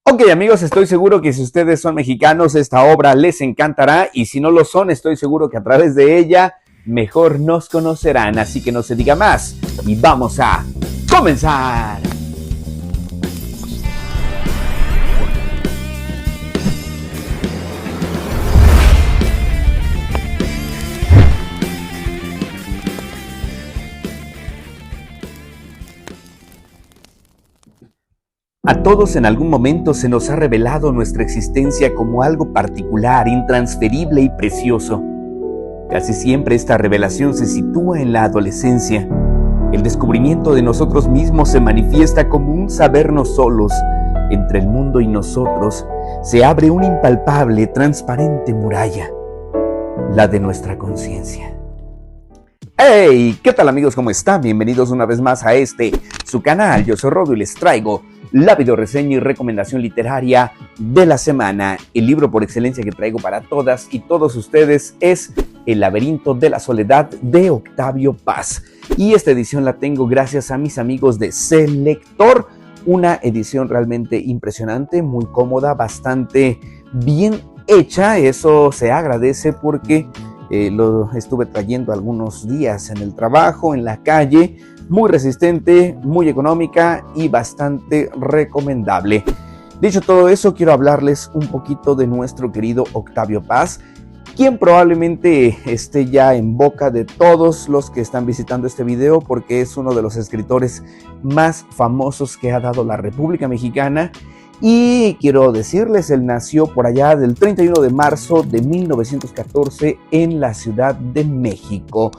Ok, amigos, estoy seguro que si ustedes son mexicanos, esta obra les encantará, y si no lo son, estoy seguro que a través de ella mejor nos conocerán. Así que no se diga más y vamos a comenzar. A todos en algún momento se nos ha revelado nuestra existencia como algo particular, intransferible y precioso. Casi siempre esta revelación se sitúa en la adolescencia. El descubrimiento de nosotros mismos se manifiesta como un sabernos solos. Entre el mundo y nosotros se abre una impalpable, transparente muralla, la de nuestra conciencia. ¡Hey! ¿Qué tal, amigos? ¿Cómo están? Bienvenidos una vez más a su canal. Yo soy Rodo y les traigo la videoreseña y recomendación literaria de la semana. El libro por excelencia que traigo para todas y todos ustedes es El laberinto de la soledad de Octavio Paz. Y esta edición la tengo gracias a mis amigos de Selector. Una edición realmente impresionante, muy cómoda, bastante bien hecha. Eso se agradece porque lo estuve trayendo algunos días en el trabajo, en la calle. Muy resistente, muy económica y bastante recomendable. Dicho todo eso, quiero hablarles un poquito de nuestro querido Octavio Paz, quien probablemente esté ya en boca de todos los que están visitando este video, porque es uno de los escritores más famosos que ha dado la República Mexicana. Y quiero decirles, él nació por allá del 31 de marzo de 1914 en la Ciudad de México.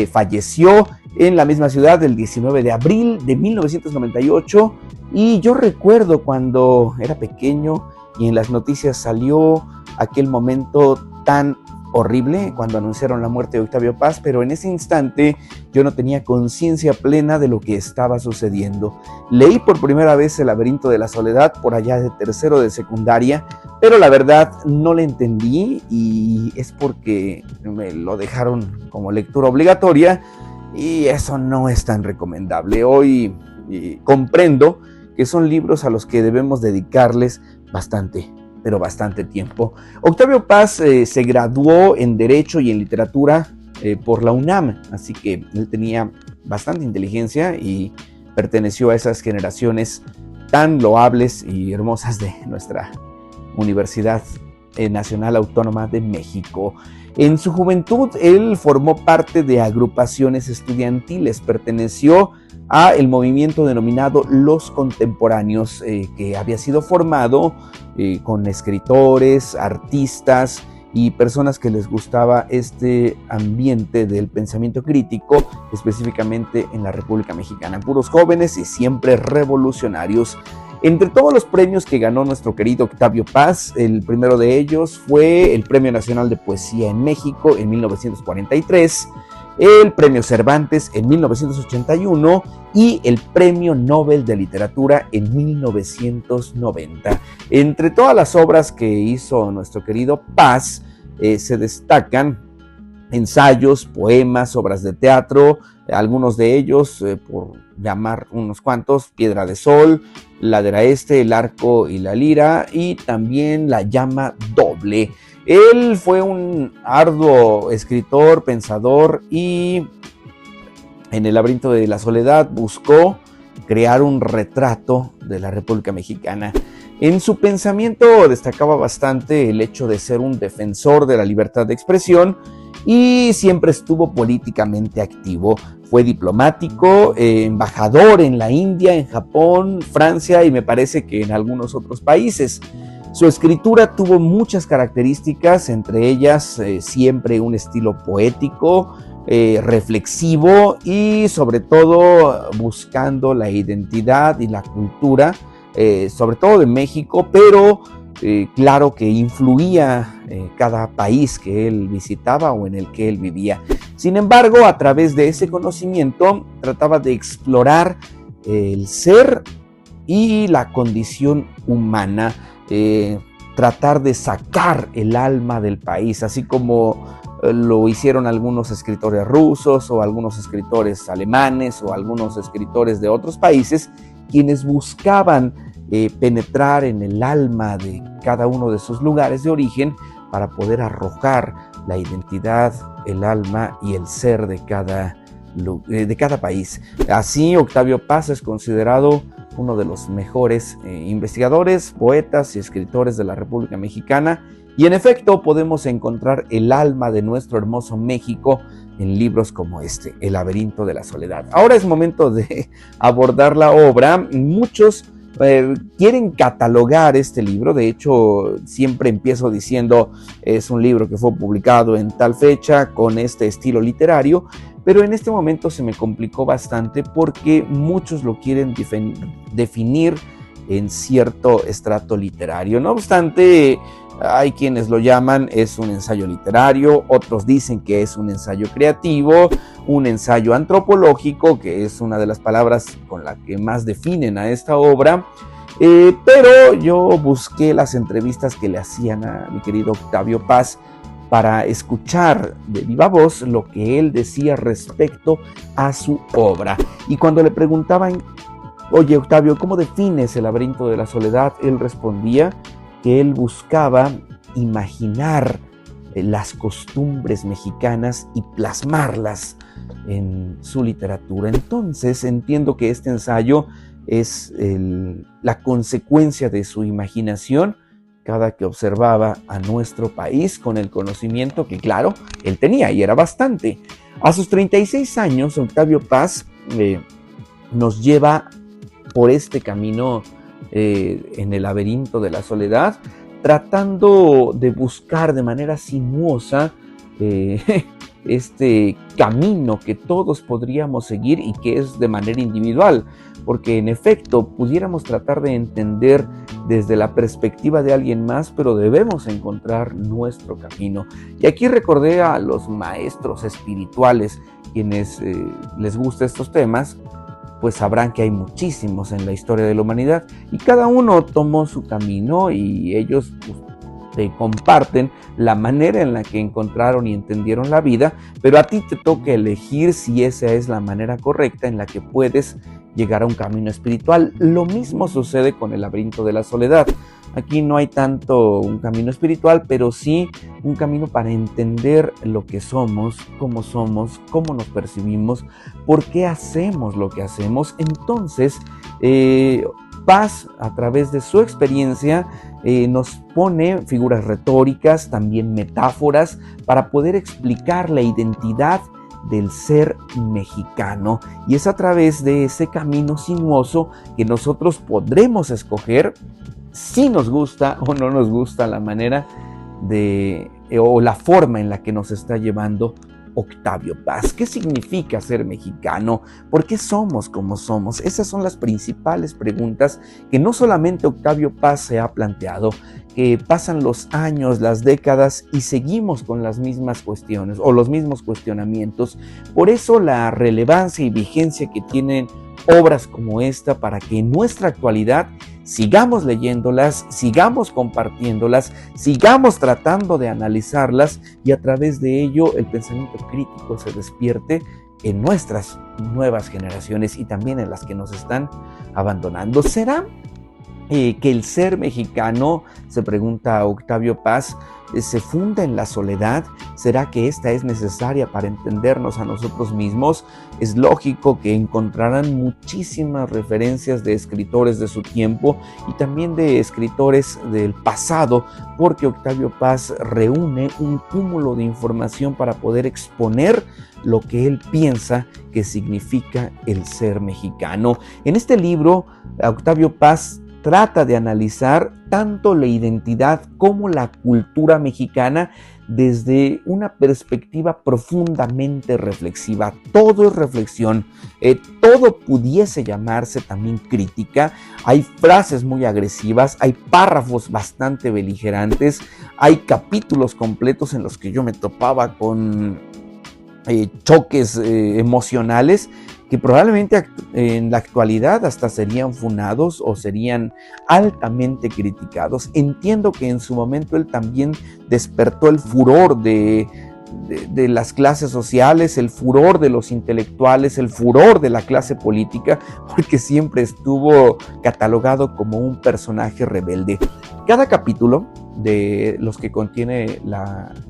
Falleció en la misma ciudad el 19 de abril de 1998. Y yo recuerdo cuando era pequeño y en las noticias salió aquel momento tan horrible cuando anunciaron la muerte de Octavio Paz, pero en ese instante yo no tenía conciencia plena de lo que estaba sucediendo. Leí por primera vez El laberinto de la soledad por allá de tercero de secundaria, pero la verdad no le entendí, y es porque me lo dejaron como lectura obligatoria, y eso no es tan recomendable. Hoy comprendo que son libros a los que debemos dedicarles pero bastante tiempo. Octavio Paz se graduó en Derecho y en Literatura por la UNAM, así que él tenía bastante inteligencia y perteneció a esas generaciones tan loables y hermosas de nuestra Universidad Nacional Autónoma de México. En su juventud, él formó parte de agrupaciones estudiantiles, perteneció a el movimiento denominado Los Contemporáneos, que había sido formado con escritores, artistas y personas que les gustaba este ambiente del pensamiento crítico, específicamente en la República Mexicana. Puros jóvenes y siempre revolucionarios. Entre todos los premios que ganó nuestro querido Octavio Paz, el primero de ellos fue el Premio Nacional de Poesía en México en 1943, el Premio Cervantes en 1981 y el Premio Nobel de Literatura en 1990. Entre todas las obras que hizo nuestro querido Paz, se destacan ensayos, poemas, obras de teatro, algunos de ellos, por llamar unos cuantos: Piedra de Sol, Ladera Este, El Arco y la Lira, y también La Llama Doble. Él fue un arduo escritor, pensador, y en El laberinto de la soledad buscó crear un retrato de la República Mexicana. En su pensamiento destacaba bastante el hecho de ser un defensor de la libertad de expresión y siempre estuvo políticamente activo. Fue diplomático, embajador en la India, en Japón, Francia y me parece que en algunos otros países. Su escritura tuvo muchas características, entre ellas siempre un estilo poético, reflexivo y sobre todo buscando la identidad y la cultura, sobre todo de México, pero claro que influía cada país que él visitaba o en el que él vivía. Sin embargo, a través de ese conocimiento trataba de explorar el ser y la condición humana, tratar de sacar el alma del país, así como lo hicieron algunos escritores rusos o algunos escritores alemanes o algunos escritores de otros países, quienes buscaban penetrar en el alma de cada uno de sus lugares de origen para poder arrojar la identidad, el alma y el ser de cada país. Así, Octavio Paz es considerado uno de los mejores investigadores, poetas y escritores de la República Mexicana, y en efecto podemos encontrar el alma de nuestro hermoso México en libros como este, El laberinto de la soledad. Ahora es momento de abordar la obra. Muchos quieren catalogar este libro. De hecho, siempre empiezo diciendo es un libro que fue publicado en tal fecha con este estilo literario, pero en este momento se me complicó bastante porque muchos lo quieren definir en cierto estrato literario. No obstante, hay quienes lo llaman es un ensayo literario, otros dicen que es un ensayo creativo, un ensayo antropológico, que es una de las palabras con la que más definen a esta obra, pero yo busqué las entrevistas que le hacían a mi querido Octavio Paz para escuchar de viva voz lo que él decía respecto a su obra. Y cuando le preguntaban, oye Octavio, ¿cómo defines El laberinto de la soledad?, él respondía que él buscaba imaginar las costumbres mexicanas y plasmarlas en su literatura. Entonces entiendo que este ensayo es la consecuencia de su imaginación cada que observaba a nuestro país con el conocimiento que, claro, él tenía y era bastante. A sus 36 años, Octavio Paz nos lleva por este camino en el laberinto de la soledad, tratando de buscar de manera sinuosa este camino que todos podríamos seguir y que es de manera individual, porque en efecto pudiéramos tratar de entender desde la perspectiva de alguien más, pero debemos encontrar nuestro camino. Y aquí recordé a los maestros espirituales, quienes les gustan estos temas, pues sabrán que hay muchísimos en la historia de la humanidad y cada uno tomó su camino y ellos pues, te comparten la manera en la que encontraron y entendieron la vida, pero a ti te toca elegir si esa es la manera correcta en la que puedes llegar a un camino espiritual. Lo mismo sucede con El laberinto de la soledad. Aquí no hay tanto un camino espiritual, pero sí un camino para entender lo que somos, cómo nos percibimos, por qué hacemos lo que hacemos. Entonces, Paz, a través de su experiencia, nos pone figuras retóricas, también metáforas, para poder explicar la identidad del ser mexicano, y es a través de ese camino sinuoso que nosotros podremos escoger si nos gusta o no nos gusta la manera o la forma en la que nos está llevando Octavio Paz. ¿Qué significa ser mexicano? ¿Por qué somos como somos? Esas son las principales preguntas que no solamente Octavio Paz se ha planteado, que pasan los años, las décadas y seguimos con las mismas cuestiones o los mismos cuestionamientos. Por eso la relevancia y vigencia que tienen obras como esta, para que en nuestra actualidad sigamos leyéndolas, sigamos compartiéndolas, sigamos tratando de analizarlas y a través de ello el pensamiento crítico se despierte en nuestras nuevas generaciones y también en las que nos están abandonando. ¿Será que el ser mexicano, se pregunta Octavio Paz, se funda en la soledad? ¿Será que esta es necesaria para entendernos a nosotros mismos? Es lógico que encontrarán muchísimas referencias de escritores de su tiempo y también de escritores del pasado, porque Octavio Paz reúne un cúmulo de información para poder exponer lo que él piensa que significa el ser mexicano. En este libro, Octavio Paz trata de analizar tanto la identidad como la cultura mexicana desde una perspectiva profundamente reflexiva. Todo es reflexión, todo pudiese llamarse también crítica. Hay frases muy agresivas, hay párrafos bastante beligerantes, hay capítulos completos en los que yo me topaba con choques emocionales que probablemente en la actualidad hasta serían funados o serían altamente criticados. Entiendo que en su momento él también despertó el furor de de las clases sociales, el furor de los intelectuales, el furor de la clase política, porque siempre estuvo catalogado como un personaje rebelde. Cada capítulo de los que contiene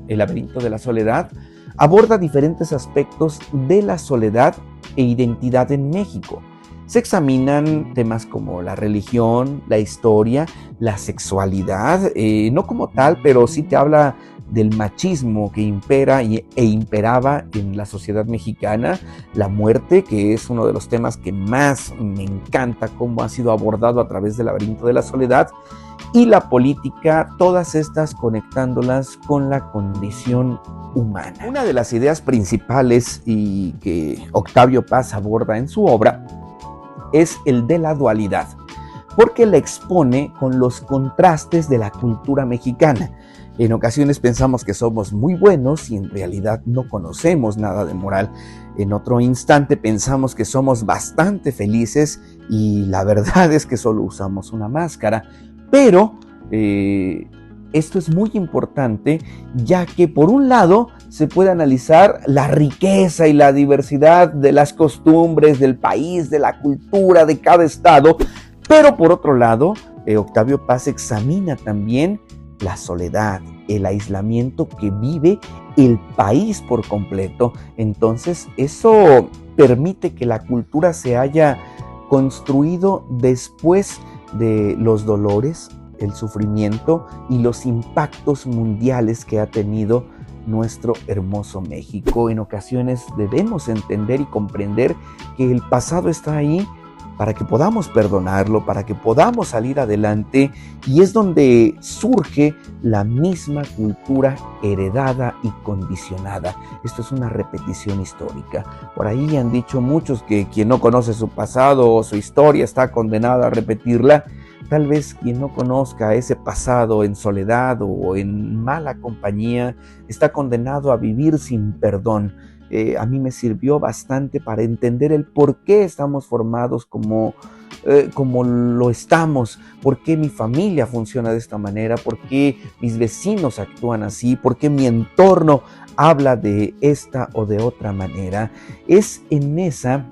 El laberinto de la soledad aborda diferentes aspectos de la soledad e identidad en México. Se examinan temas como la religión, la historia, la sexualidad, no como tal, pero sí te habla del machismo que impera e imperaba en la sociedad mexicana, la muerte, que es uno de los temas que más me encanta cómo ha sido abordado a través del laberinto de la soledad, y la política, todas estas conectándolas con la condición humana. Una de las ideas principales y que Octavio Paz aborda en su obra es el de la dualidad, porque la expone con los contrastes de la cultura mexicana. En ocasiones pensamos que somos muy buenos y en realidad no conocemos nada de moral. En otro instante pensamos que somos bastante felices y la verdad es que solo usamos una máscara. Pero esto es muy importante, ya que por un lado se puede analizar la riqueza y la diversidad de las costumbres del país, de la cultura de cada estado, pero por otro lado, Octavio Paz examina también la soledad, el aislamiento que vive el país por completo. Entonces, eso permite que la cultura se haya construido después de los dolores, el sufrimiento y los impactos mundiales que ha tenido nuestro hermoso México. En ocasiones debemos entender y comprender que el pasado está ahí para que podamos perdonarlo, para que podamos salir adelante, y es donde surge la misma cultura heredada y condicionada. Esto es una repetición histórica. Por ahí han dicho muchos que quien no conoce su pasado o su historia está condenado a repetirla. Tal vez quien no conozca ese pasado en soledad o en mala compañía está condenado a vivir sin perdón. A mí me sirvió bastante para entender el por qué estamos formados como lo estamos, por qué mi familia funciona de esta manera, por qué mis vecinos actúan así, por qué mi entorno habla de esta o de otra manera. Es esa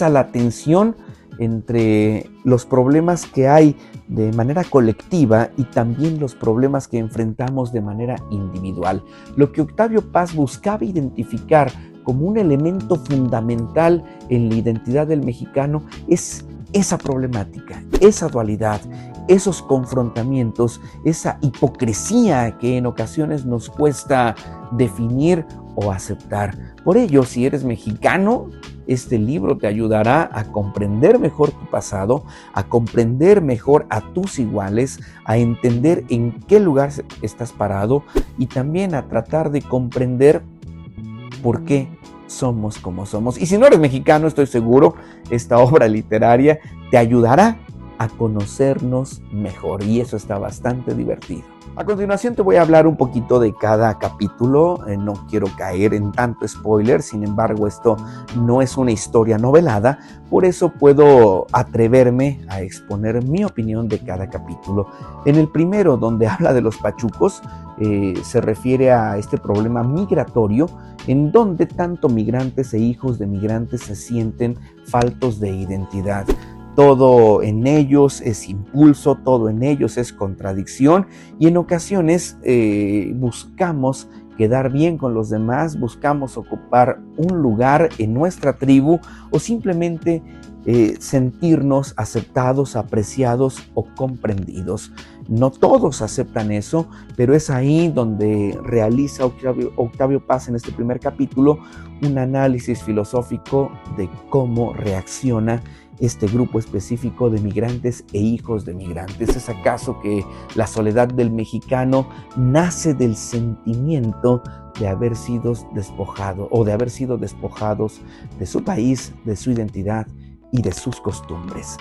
la tensión entre los problemas que hay de manera colectiva y también los problemas que enfrentamos de manera individual. Lo que Octavio Paz buscaba identificar como un elemento fundamental en la identidad del mexicano es esa problemática, esa dualidad, esos confrontamientos, esa hipocresía que en ocasiones nos cuesta definir o aceptar. Por ello, si eres mexicano, este libro te ayudará a comprender mejor tu pasado, a comprender mejor a tus iguales, a entender en qué lugar estás parado y también a tratar de comprender por qué somos como somos. Y si no eres mexicano, estoy seguro, esta obra literaria te ayudará a conocernos mejor, y eso está bastante divertido. A continuación te voy a hablar un poquito de cada capítulo. No quiero caer en tanto spoiler, sin embargo esto no es una historia novelada, por eso puedo atreverme a exponer mi opinión de cada capítulo. En el primero, donde habla de los pachucos, se refiere a este problema migratorio en donde tanto migrantes e hijos de migrantes se sienten faltos de identidad. Todo en ellos es impulso, todo en ellos es contradicción, y en ocasiones buscamos quedar bien con los demás, buscamos ocupar un lugar en nuestra tribu o simplemente sentirnos aceptados, apreciados o comprendidos. No todos aceptan eso, pero es ahí donde realiza Octavio Paz en este primer capítulo un análisis filosófico de cómo reacciona este grupo específico de migrantes e hijos de migrantes. ¿Es acaso que la soledad del mexicano nace del sentimiento de haber sido despojado o de haber sido despojados de su país, de su identidad y de sus costumbres?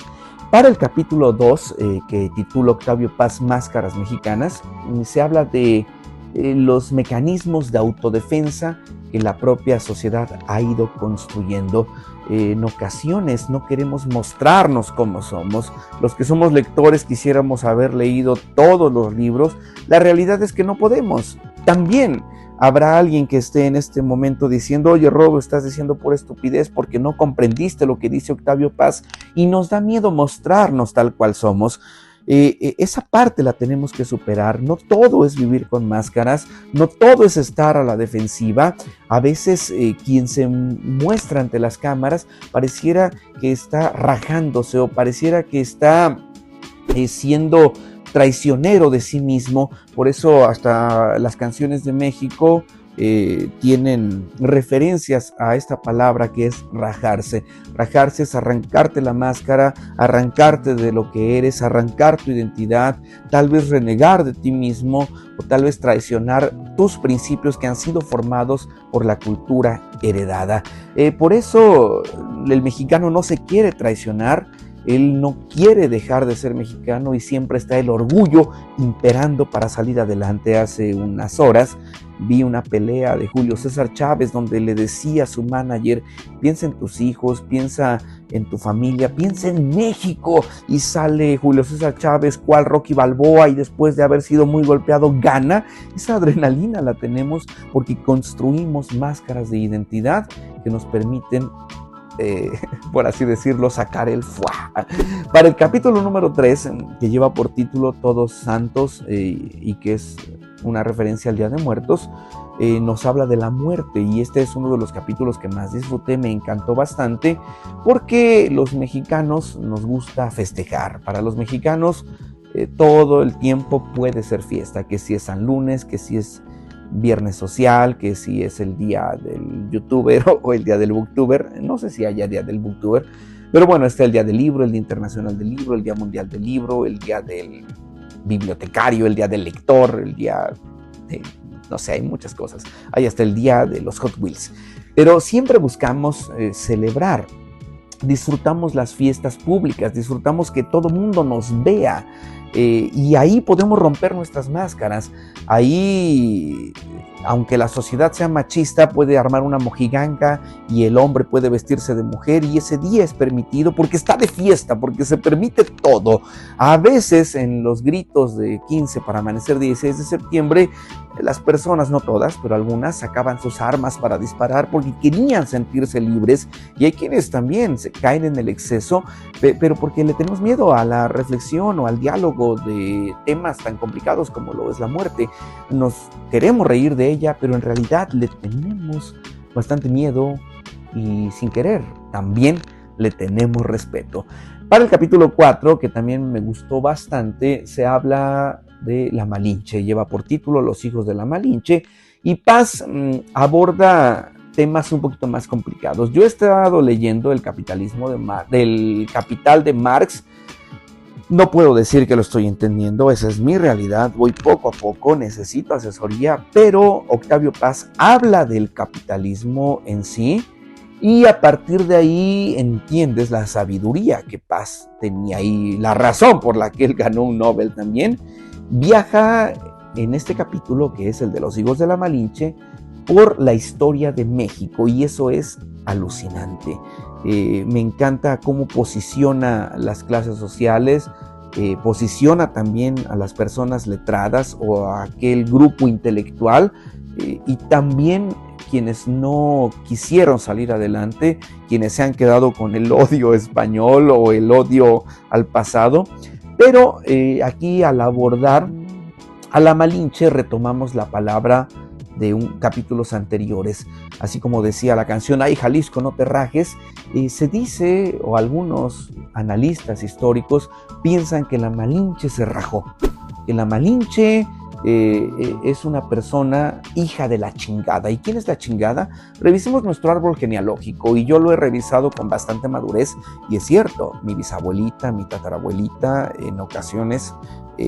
Para el capítulo 2, que titula Octavio Paz Máscaras Mexicanas, se habla de los mecanismos de autodefensa que la propia sociedad ha ido construyendo. En ocasiones no queremos mostrarnos como somos. Los que somos lectores quisiéramos haber leído todos los libros. La realidad es que no podemos. También Habrá alguien que esté en este momento diciendo, oye Rodo, estás diciendo por estupidez porque no comprendiste lo que dice Octavio Paz, y nos da miedo mostrarnos tal cual somos. Esa parte la tenemos que superar. No todo es vivir con máscaras, no todo es estar a la defensiva. A veces quien se muestra ante las cámaras pareciera que está rajándose o pareciera que está siendo traicionero de sí mismo. Por eso hasta las canciones de México tienen referencias a esta palabra que es rajarse. Rajarse es arrancarte la máscara, arrancarte de lo que eres, arrancar tu identidad, tal vez renegar de ti mismo o tal vez traicionar tus principios que han sido formados por la cultura heredada. Por eso el mexicano no se quiere traicionar. Él no quiere dejar de ser mexicano y siempre está el orgullo imperando para salir adelante. Hace unas horas vi una pelea de Julio César Chávez donde le decía a su manager, piensa en tus hijos, piensa en tu familia, piensa en México. Y sale Julio César Chávez cual Rocky Balboa y después de haber sido muy golpeado gana. Esa adrenalina la tenemos porque construimos máscaras de identidad que nos permiten por así decirlo, sacar el fuá. Para el capítulo número 3, que lleva por título Todos Santos, y que es una referencia al Día de Muertos, nos habla de la muerte, y este es uno de los capítulos que más disfruté, me encantó bastante, porque los mexicanos nos gusta festejar. Para los mexicanos todo el tiempo puede ser fiesta, que si es San Lunes, que si es Viernes Social, que si es el día del youtuber o el día del booktuber. No sé si haya día del booktuber, pero bueno, está el día del libro, el Día Internacional del Libro, el Día Mundial del Libro, el día del bibliotecario, el día del lector, el día de, no sé, hay muchas cosas. Hay hasta el día de los Hot Wheels. Pero siempre buscamos celebrar. Disfrutamos las fiestas públicas, disfrutamos que todo mundo nos vea. Y ahí podemos romper nuestras máscaras. Ahí, aunque la sociedad sea machista, puede armar una mojiganga y el hombre puede vestirse de mujer, y ese día es permitido porque está de fiesta, porque se permite todo. A veces en los gritos de 15 para amanecer 16 de septiembre, las personas, no todas, pero algunas, sacaban sus armas para disparar porque querían sentirse libres, y hay quienes también se caen en el exceso, pero porque le tenemos miedo a la reflexión o al diálogo de temas tan complicados como lo es la muerte. Nos queremos reír de ella, pero en realidad le tenemos bastante miedo y sin querer también le tenemos respeto. Para el capítulo 4, que también me gustó bastante, se habla de la Malinche, lleva por título Los hijos de la Malinche, y Paz aborda temas un poquito más complicados. Yo he estado leyendo El capitalismo del Capital de Marx. No puedo decir que lo estoy entendiendo, esa es mi realidad, voy poco a poco, necesito asesoría, pero Octavio Paz habla del capitalismo en sí, y a partir de ahí entiendes la sabiduría que Paz tenía y la razón por la que él ganó un Nobel también. Viaja en este capítulo, que es el de los hijos de la Malinche, por la historia de México, y eso es alucinante. Me encanta cómo posiciona las clases sociales, posiciona también a las personas letradas o a aquel grupo intelectual, y también quienes no quisieron salir adelante, quienes se han quedado con el odio español o el odio al pasado. Pero aquí, al abordar a la Malinche, retomamos la palabra de capítulos anteriores. Así como decía la canción Ay Jalisco no te rajes, se dice, o algunos analistas históricos piensan que la Malinche se rajó, que la Malinche es una persona hija de la chingada. ¿Y quién es la chingada? Revisemos nuestro árbol genealógico, y yo lo he revisado con bastante madurez, y es cierto, mi bisabuelita, mi tatarabuelita, en ocasiones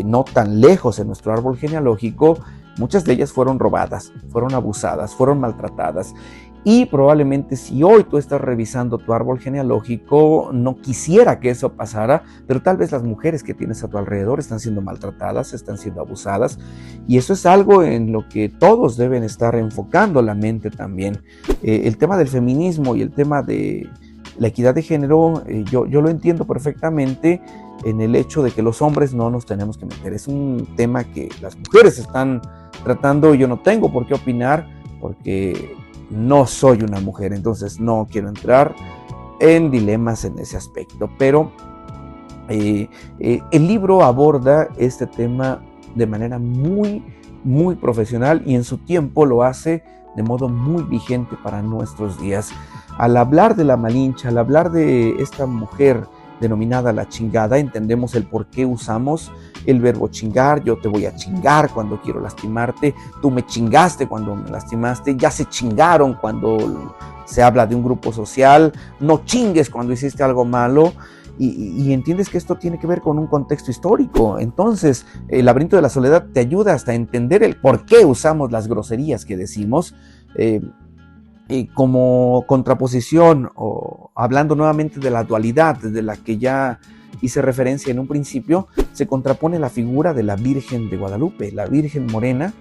no tan lejos en nuestro árbol genealógico, muchas de ellas fueron robadas, fueron abusadas, fueron maltratadas. Y probablemente si hoy tú estás revisando tu árbol genealógico, no quisiera que eso pasara, pero tal vez las mujeres que tienes a tu alrededor están siendo maltratadas, están siendo abusadas, y eso es algo en lo que todos deben estar enfocando la mente también. El tema del feminismo y el tema de la equidad de género, yo lo entiendo perfectamente, en el hecho de que los hombres no nos tenemos que meter. Es un tema que las mujeres están tratando, yo no tengo por qué opinar porque no soy una mujer, entonces no quiero entrar en dilemas en ese aspecto, pero el libro aborda este tema de manera muy, muy profesional y en su tiempo lo hace de modo muy vigente para nuestros días. Al hablar de la Malinche, al hablar de esta mujer denominada la chingada, entendemos el por qué usamos el verbo chingar. Yo te voy a chingar cuando quiero lastimarte, tú me chingaste cuando me lastimaste, ya se chingaron cuando se habla de un grupo social, no chingues cuando hiciste algo malo. Y entiendes que esto tiene que ver con un contexto histórico. Entonces, el laberinto de la soledad te ayuda hasta a entender el por qué usamos las groserías que decimos. Como contraposición, o hablando nuevamente de la dualidad de la que ya hice referencia en un principio, se contrapone la figura de la Virgen de Guadalupe, la Virgen Morena,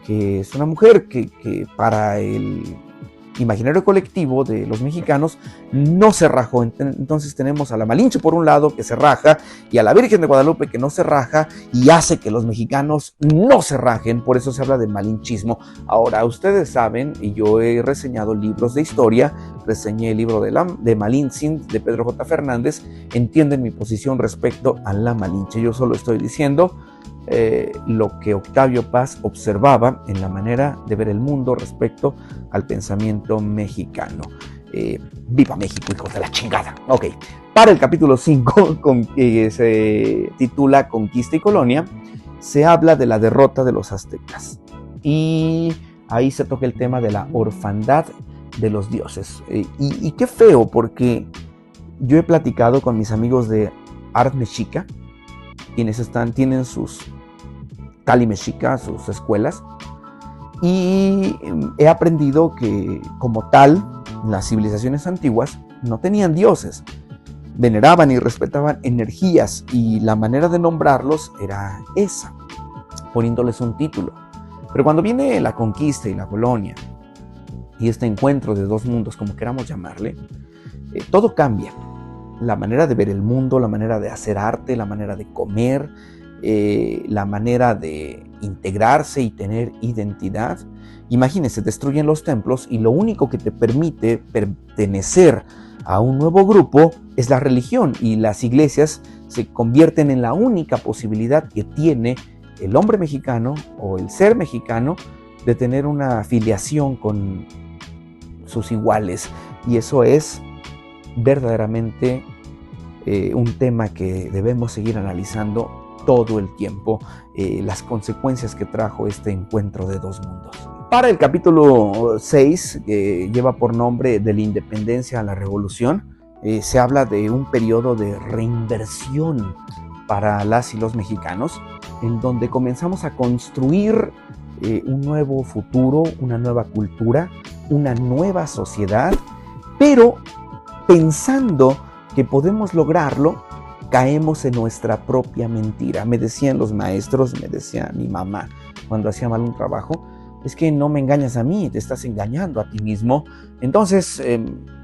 que es una mujer que para el imaginario colectivo de los mexicanos no se rajó. Entonces tenemos a la Malinche por un lado que se raja y a la Virgen de Guadalupe que no se raja y hace que los mexicanos no se rajen, por eso se habla de malinchismo. Ahora ustedes saben, y yo he reseñado libros de historia, reseñé el libro de Malintzin de Pedro J. Fernández, entienden mi posición respecto a la Malinche. Yo solo estoy diciendo lo que Octavio Paz observaba en la manera de ver el mundo respecto al pensamiento mexicano. ¡Viva México, hijos de la chingada! Ok, para el capítulo 5, que se titula Conquista y Colonia, se habla de la derrota de los aztecas. Y ahí se toca el tema de la orfandad de los dioses. Y qué feo, porque yo he platicado con mis amigos de Art Mexica, quienes tienen sus Cali Mexica, sus escuelas, y he aprendido que como tal, las civilizaciones antiguas no tenían dioses, veneraban y respetaban energías, y la manera de nombrarlos era esa, poniéndoles un título. Pero cuando viene la conquista y la colonia, y este encuentro de dos mundos, como queramos llamarle, todo cambia. La manera de ver el mundo, la manera de hacer arte, la manera de comer, la manera de integrarse y tener identidad. Imagínense, destruyen los templos y lo único que te permite pertenecer a un nuevo grupo es la religión, y las iglesias se convierten en la única posibilidad que tiene el hombre mexicano o el ser mexicano de tener una afiliación con sus iguales, y eso es verdaderamente un tema que debemos seguir analizando todo el tiempo, las consecuencias que trajo este encuentro de dos mundos. Para el capítulo 6, que lleva por nombre De la Independencia a la Revolución, se habla de un periodo de reinversión para las y los mexicanos, en donde comenzamos a construir un nuevo futuro, una nueva cultura, una nueva sociedad, pero pensando que podemos lograrlo, caemos en nuestra propia mentira. Me decían los maestros, me decía mi mamá cuando hacía mal un trabajo, es que no me engañas a mí, te estás engañando a ti mismo. Entonces,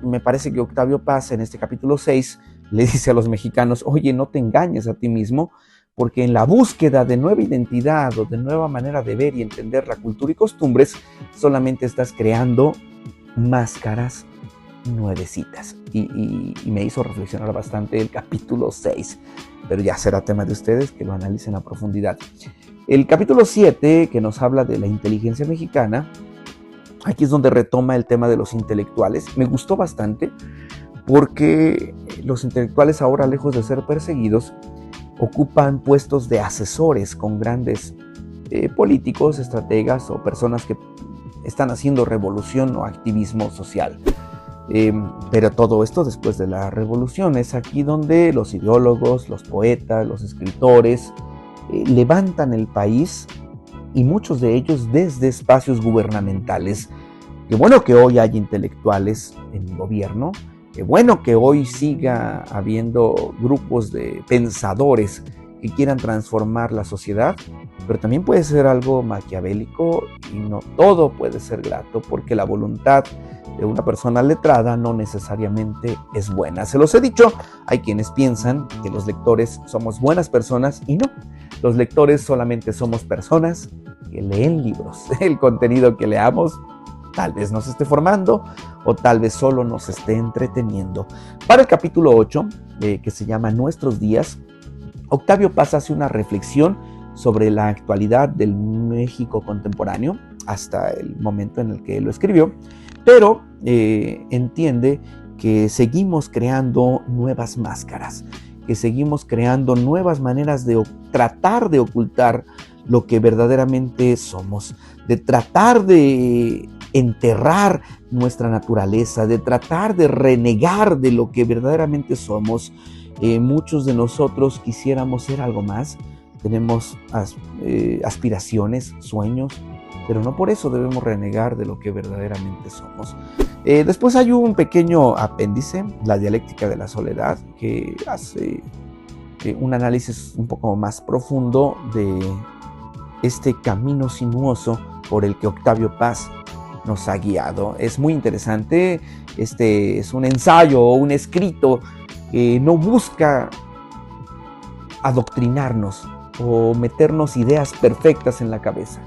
me parece que Octavio Paz en este capítulo 6 le dice a los mexicanos, oye, no te engañes a ti mismo, porque en la búsqueda de nueva identidad o de nueva manera de ver y entender la cultura y costumbres, solamente estás creando máscaras nuevecitas. Y me hizo reflexionar bastante el capítulo 6, pero ya será tema de ustedes que lo analicen a profundidad. El capítulo 7, que nos habla de la inteligencia mexicana, aquí es donde retoma el tema de los intelectuales. Me gustó bastante porque los intelectuales ahora, lejos de ser perseguidos, ocupan puestos de asesores con grandes políticos, estrategas o personas que están haciendo revolución o activismo social. Pero todo esto después de la revolución. Es aquí donde los ideólogos, los poetas, los escritores levantan el país, y muchos de ellos desde espacios gubernamentales. Qué bueno que hoy hay intelectuales en el gobierno, qué bueno que hoy siga habiendo grupos de pensadores que quieran transformar la sociedad, pero también puede ser algo maquiavélico y no todo puede ser grato, porque la voluntad de una persona letrada no necesariamente es buena. Se los he dicho, hay quienes piensan que los lectores somos buenas personas y no. Los lectores solamente somos personas que leen libros. El contenido que leamos tal vez nos esté formando o tal vez solo nos esté entreteniendo. Para el capítulo 8, que se llama Nuestros días, Octavio Paz hace una reflexión sobre la actualidad del México contemporáneo hasta el momento en el que lo escribió, pero entiende que seguimos creando nuevas máscaras, que seguimos creando nuevas maneras de tratar de ocultar lo que verdaderamente somos, de tratar de enterrar nuestra naturaleza, de tratar de renegar de lo que verdaderamente somos. Muchos de nosotros quisiéramos ser algo más, tenemos aspiraciones, sueños, pero no por eso debemos renegar de lo que verdaderamente somos. Después hay un pequeño apéndice, La dialéctica de la soledad, que hace un análisis un poco más profundo de este camino sinuoso por el que Octavio Paz nos ha guiado. Es muy interesante, este es un ensayo o un escrito que no busca adoctrinarnos o meternos ideas perfectas en la cabeza,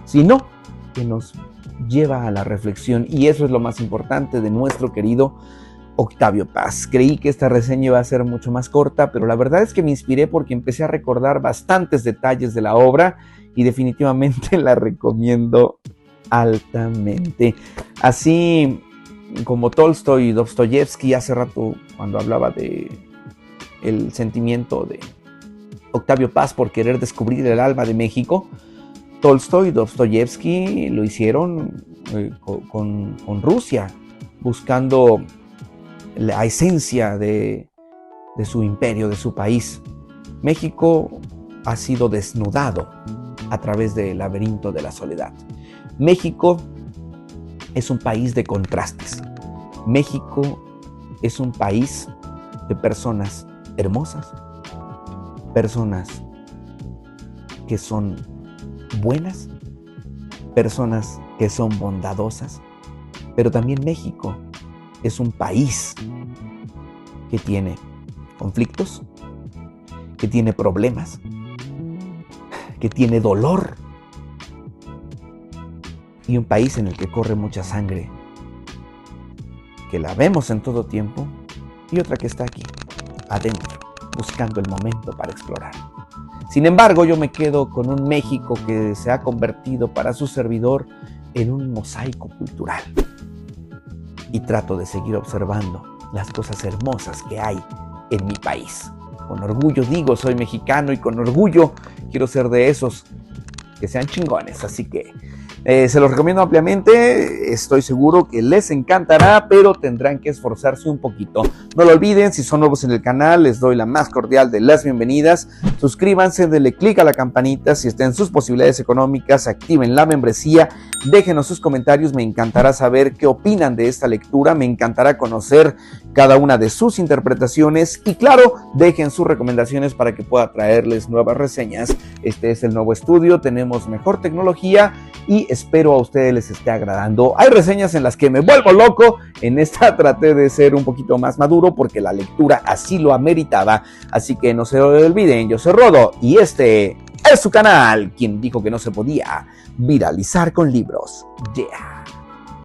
sino que nos lleva a la reflexión, y eso es lo más importante de nuestro querido Octavio Paz. Creí que esta reseña iba a ser mucho más corta, pero la verdad es que me inspiré porque empecé a recordar bastantes detalles de la obra y definitivamente la recomiendo altamente. Así como Tolstoy y Dostoyevsky, hace rato cuando hablaba de el sentimiento de Octavio Paz por querer descubrir el alma de México, Tolstoy y Dostoyevsky lo hicieron con Rusia, buscando la esencia de su imperio, de su país. México ha sido desnudado a través del laberinto de la soledad. México es un país de contrastes. México es un país de personas hermosas, personas que son buenas, personas que son bondadosas, pero también México es un país que tiene conflictos, que tiene problemas, que tiene dolor, y un país en el que corre mucha sangre, que la vemos en todo tiempo, y otra que está aquí, adentro, buscando el momento para explorar. Sin embargo, yo me quedo con un México que se ha convertido para su servidor en un mosaico cultural. Y trato de seguir observando las cosas hermosas que hay en mi país. Con orgullo digo, soy mexicano, y con orgullo quiero ser de esos que sean chingones. Así que se los recomiendo ampliamente, estoy seguro que les encantará, pero tendrán que esforzarse un poquito. No lo olviden, si son nuevos en el canal, les doy la más cordial de las bienvenidas. Suscríbanse, denle click a la campanita, si estén en sus posibilidades económicas, activen la membresía, déjenos sus comentarios, me encantará saber qué opinan de esta lectura, me encantará conocer cada una de sus interpretaciones y claro, dejen sus recomendaciones para que pueda traerles nuevas reseñas. Este es el nuevo estudio, tenemos mejor tecnología y espero a ustedes les esté agradando. Hay reseñas en las que me vuelvo loco, en esta traté de ser un poquito más maduro porque la lectura así lo ameritaba, así que no se olviden, yo soy Rodo y este es su canal, quien dijo que no se podía viralizar con libros. Yeah.